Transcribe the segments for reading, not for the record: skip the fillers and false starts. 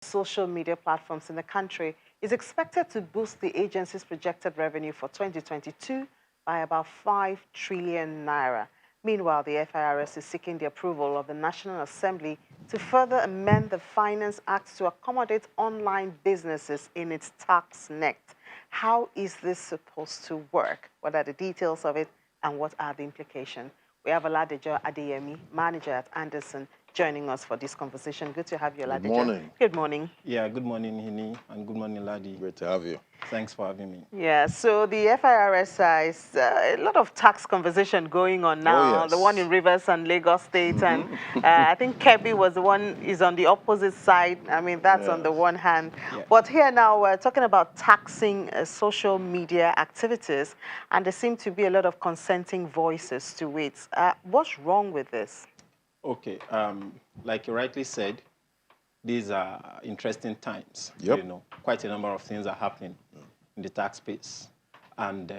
social media platforms in the country is expected to boost the agency's projected revenue for 2022 by about 5 trillion naira. Meanwhile, the FIRS is seeking the approval of the National Assembly to further amend the Finance Act to accommodate online businesses in its tax net. How is this supposed to work? What are the details of it and what are the implications? We have Oladejo Adeyemi, manager at Anderson, joining us for this conversation. Good to have you, Oladejo. Good morning. Good morning. Yeah, good morning, Hini, and good morning, Ladi. Great to have you. Thanks for having me. Yeah, so the FIRS is a lot of tax conversation going on now. Yes. The one in Rivers and Lagos State, and I think Kebbi was the one is on the opposite side. I mean, that's on the one hand. Yeah. But here now we're talking about taxing social media activities, and there seem to be a lot of consenting voices to it. What's wrong with this? Okay, like you rightly said, these are interesting times. Yep. You know, quite a number of things are happening in the tax space. And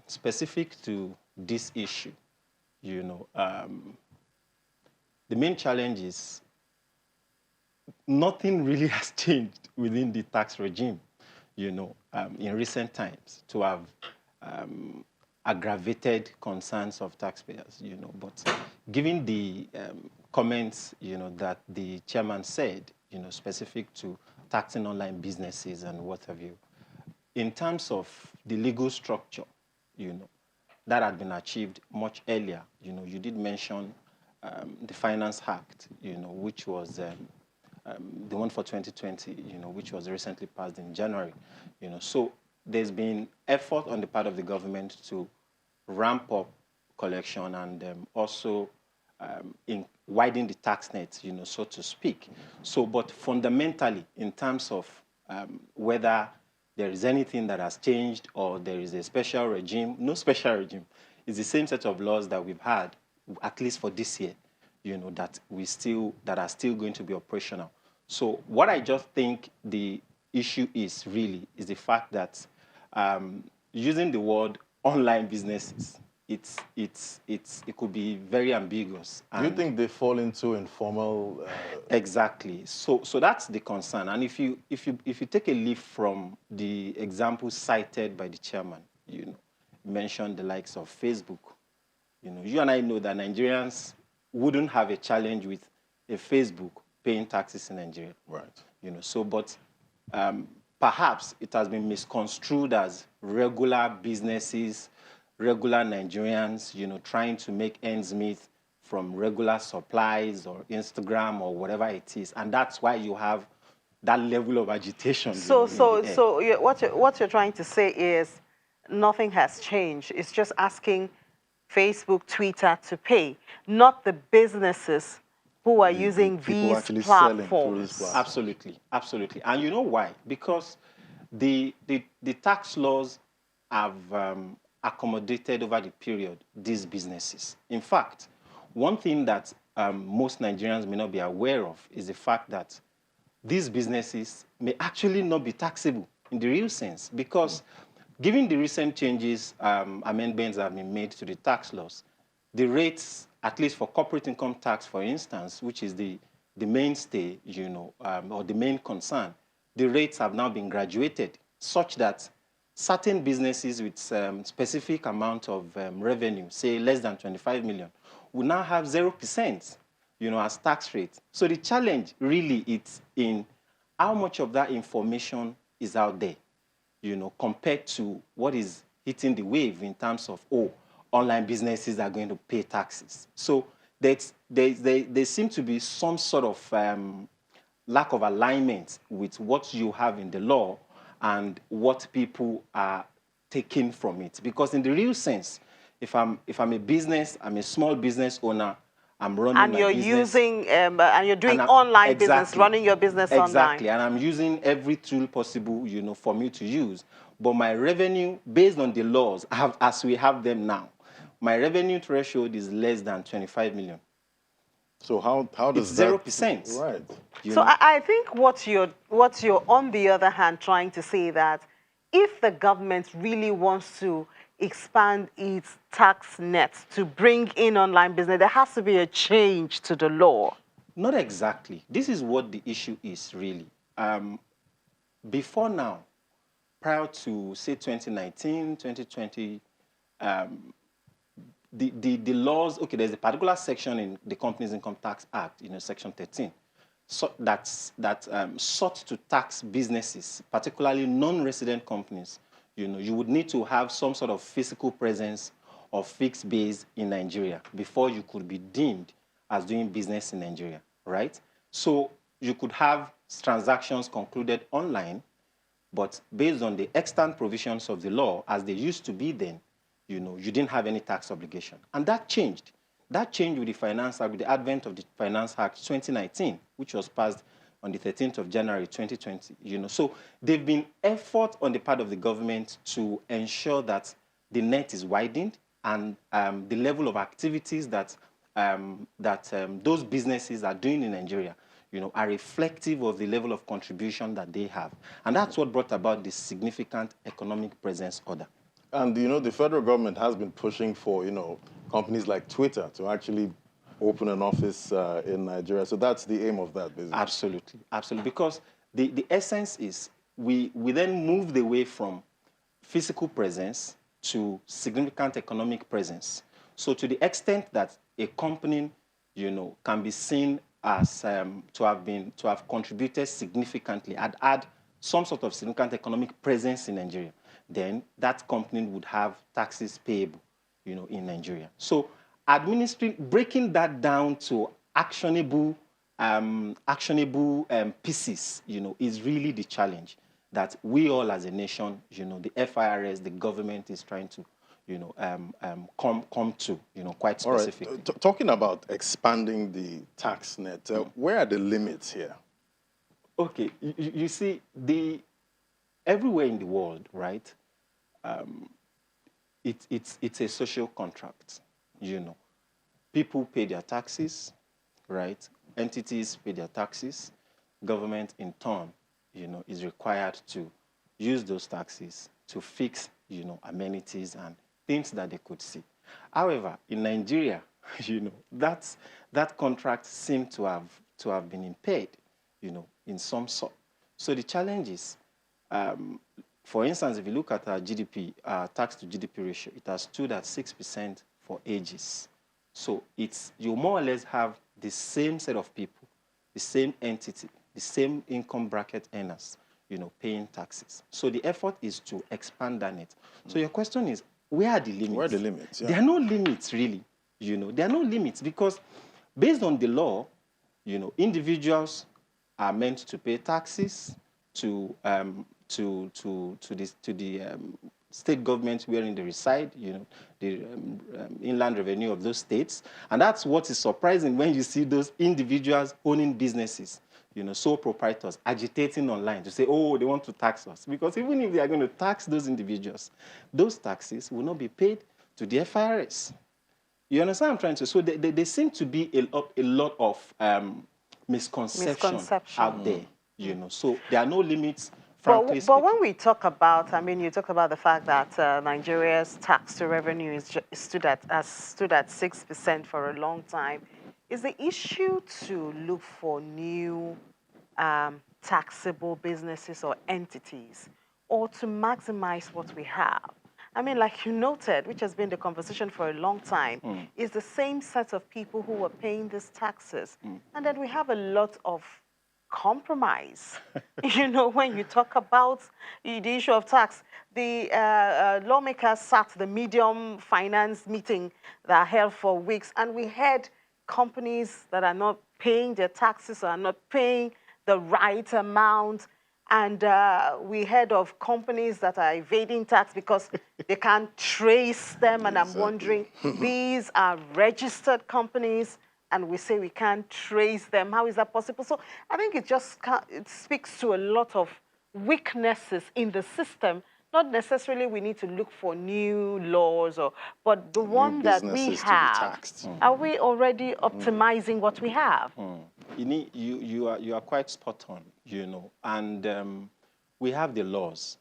specific to this issue, you know, the main challenge is nothing really has changed within the tax regime, you know, in recent times to have aggravated concerns of taxpayers, you know. But given the comments, you know, that the chairman said, you know, specific to taxing online businesses and what have you, in terms of the legal structure, you know, that had been achieved much earlier. You know, you did mention the Finance Act, you know, which was the one for 2020, you know, which was recently passed in January, you know. So there's been effort on the part of the government to ramp up collection and also in widen the tax net, you know, so to speak. So, but fundamentally, in terms of whether there is anything that has changed or there is a special regime, no special regime. It's the same set of laws that we've had, at least for this year, you know, that are still going to be operational. So what I just think the issue is really is the fact that using the word online businesses, it could be very ambiguous. Do you think they fall into informal? Exactly. So that's the concern. And if you take a leaf from the example cited by the chairman, you know, mentioned the likes of Facebook. You know, you and I know that Nigerians wouldn't have a challenge with a Facebook paying taxes in Nigeria. Right. You know, so but perhaps it has been misconstrued as regular businesses, regular Nigerians, you know, trying to make ends meet from regular supplies or Instagram or whatever it is. And that's why you have that level of agitation. So what you're trying to say is nothing has changed. It's just asking Facebook, Twitter to pay, not the businesses who are using these platforms. Absolutely, absolutely. And you know why? Because the tax laws have accommodated over the period these businesses. In fact, one thing that most Nigerians may not be aware of is the fact that these businesses may actually not be taxable in the real sense, because given the recent changes, amendments that have been made to the tax laws, the rates, at least for corporate income tax, for instance, which is the mainstay, you know, or the main concern, the rates have now been graduated such that certain businesses with specific amount of revenue, say less than 25 million, will now have 0%, you know, as tax rate. So the challenge really is in how much of that information is out there, you know, compared to what is hitting the wave in terms of, online businesses are going to pay taxes. So there seem to be some sort of lack of alignment with what you have in the law and what people are taking from it. Because in the real sense, if I'm a business, I'm a small business owner, I'm running and you're my business, using and you're doing online business, running your business online. Exactly, and I'm using every tool possible, you know, for me to use. But my revenue, based on the laws as we have them now, my revenue threshold is less than 25 million. So how does it's that... 0%? Right. So I think what you're on the other hand trying to say that if the government really wants to expand its tax net to bring in online business, there has to be a change to the law. Not exactly. This is what the issue is really. before now, prior to, say, 2019, 2020, the laws, okay, there's a particular section in the Companies Income Tax Act, Section 13, so that sought to tax businesses, particularly non-resident companies. You would need to have some sort of physical presence or fixed base in Nigeria before you could be deemed as doing business in Nigeria, right? So you could have transactions concluded online, but based on the extant provisions of the law as they used to be then, you didn't have any tax obligation. And that changed. That changed with the Finance Act, with the advent of the Finance Act 2019, which was passed on the 13th of January 2020. So there have been efforts on the part of the government to ensure that the net is widened and the level of activities that those businesses are doing in Nigeria are reflective of the level of contribution that they have. And that's what brought about the significant economic presence order. And, the federal government has been pushing for, companies like Twitter to actually open an office in Nigeria. So that's the aim of that, basically. Absolutely, absolutely. Because the essence is we then moved away from physical presence to significant economic presence. So to the extent that a company, can be seen as to have contributed significantly and add some sort of significant economic presence in Nigeria, then that company would have taxes payable, in Nigeria. So breaking that down to actionable pieces, is really the challenge that we all as a nation, the FIRS, the government is trying to, come to, quite specifically. All right. Talking about expanding the tax net, where are the limits here? Okay, you see, everywhere in the world, right? It's a social contract. People pay their taxes, right? Entities pay their taxes. Government, in turn, is required to use those taxes to fix, amenities and things that they could see. However, in Nigeria, that contract seemed to have been impaired, in some sort. So the challenge is, for instance, if you look at our GDP, our tax to GDP ratio, it has stood at 6% for ages. So you more or less have the same set of people, the same entity, the same income bracket earners, paying taxes. So the effort is to expand that net. So your question is, where are the limits? Where are the limits? Yeah. There are no limits, really. There are no limits because based on the law, individuals are meant to pay taxes to the state government wherein they reside, the inland revenue of those states. And that's what is surprising when you see those individuals owning businesses, sole proprietors, agitating online to say, oh, they want to tax us. Because even if they are going to tax those individuals, those taxes will not be paid to the FIRS. You understand what I'm trying to say? So there seem to be a lot of misconception out there, So there are no limits. But when we talk about, you talk about the fact that Nigeria's tax to revenue stood at 6% for a long time. Is the issue to look for new taxable businesses or entities, or to maximize what we have? Like you noted, which has been the conversation for a long time, is the same set of people who are paying these taxes. And then we have a lot of compromise. When you talk about the issue of tax, the lawmakers sat the medium finance meeting that held for weeks, and we had companies that are not paying their taxes or are not paying the right amount. And we heard of companies that are evading tax because they can't trace them. And I'm wondering, these are registered companies, and we say we can't trace them. How is that possible? So I think it speaks to a lot of weaknesses in the system. Not necessarily we need to look for new laws, but the one that we have, are we already optimizing what we have? You are quite spot on, and we have the laws,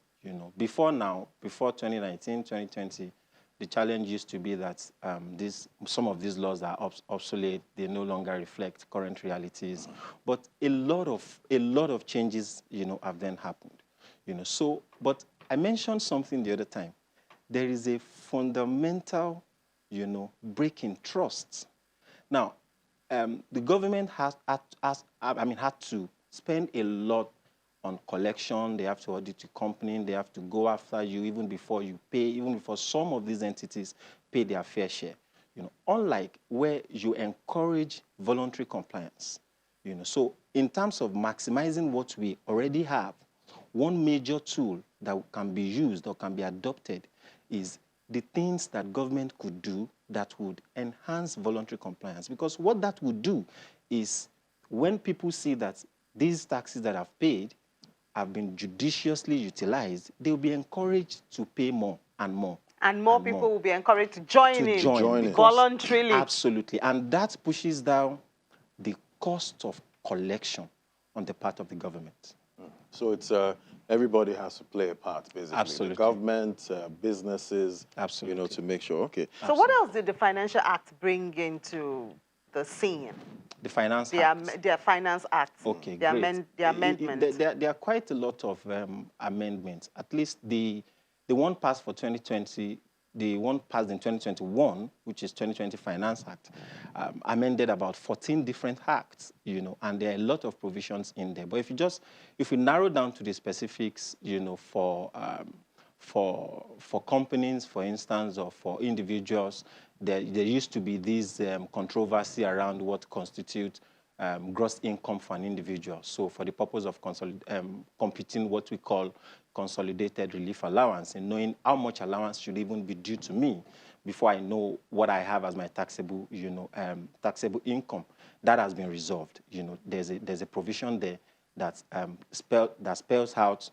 Before 2019, 2020, the challenge used to be that some of these laws are obsolete. They no longer reflect current realities. But a lot of changes, have then happened. So, but I mentioned something the other time. There is a fundamental, break in trust. Now, the government had to spend a lot on collection. They have to audit the company. They have to go after you even before you pay, even before some of these entities pay their fair share. Unlike where you encourage voluntary compliance. So in terms of maximizing what we already have, one major tool that can be used or can be adopted is the things that government could do that would enhance voluntary compliance. Because what that would do is when people see that these taxes that I've paid have been judiciously utilized, they'll be encouraged to pay more and more. And more people will be encouraged to join in voluntarily. Absolutely. And that pushes down the cost of collection on the part of the government. So it's everybody has to play a part, basically. Absolutely. The government, businesses, absolutely, to make sure. Okay. So what else did the Financial Act bring into the scene? The Finance Act. Their Finance Act. Okay, the great. Amendments. There are quite a lot of amendments. At least the one passed for 2020, the one passed in 2021, which is 2020 Finance Act, amended about 14 different acts, and there are a lot of provisions in there. But if we narrow down to the specifics, for companies, for instance, or for individuals, there used to be this controversy around what constitutes gross income for an individual. So for the purpose of computing what we call consolidated relief allowance and knowing how much allowance should even be due to me before I know what I have as my taxable, taxable income, that has been resolved. There's a provision there that spells out,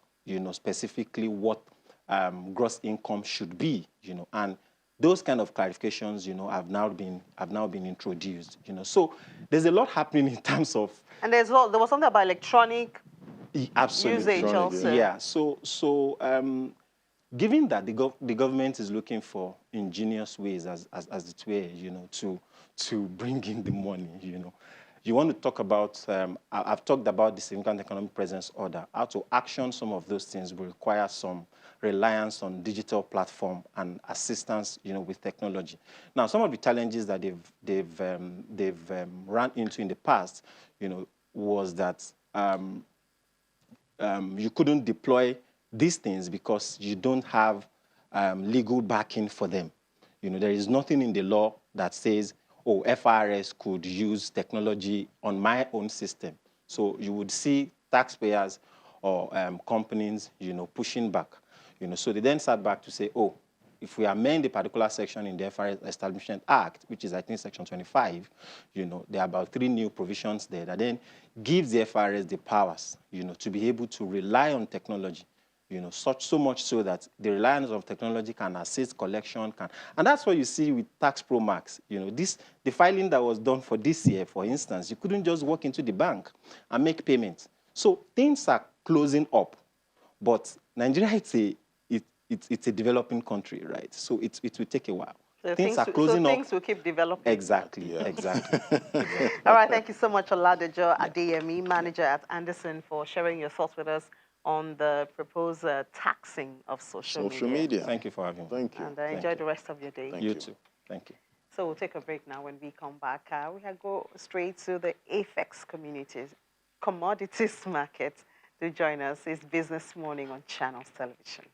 specifically what gross income should be, and those kind of clarifications, have now been introduced, So there's a lot happening in terms of. And there was something about electronic absolutely usage also. Yeah. So given that the government is looking for ingenious ways as it were, to bring in the money, You want to talk about, I've talked about the significant economic presence order. How to action some of those things will require some reliance on digital platform and assistance, with technology. Now, some of the challenges that they've run into in the past, was that you couldn't deploy these things because you don't have legal backing for them. There is nothing in the law that says, oh, FRS could use technology on my own system. So you would see taxpayers or companies, pushing back. So they then sat back to say, oh, if we amend a particular section in the FRS Establishment Act, which is, I think, Section 25, there are about 3 new provisions there that then gives the FRS the powers, to be able to rely on technology, so much so that the reliance of technology can assist collection, and that's what you see with Tax Pro Max. The filing that was done for this year, for instance, you couldn't just walk into the bank and make payments. So things are closing up, but Nigeria, it's a developing country, right? So it will take a while. So things are closing up. Things will keep developing. Exactly, yeah. Exactly. All right, thank you so much, Oladejo Adeyemi, manager at Anderson, for sharing your thoughts with us on the proposed taxing of social media. Thank you for having me. Thank you. And enjoy the rest of your day. You too. Thank you. So we'll take a break now. When we come back, we can go straight to the AFEX commodities market. Do join us. It's Business Morning on Channels Television.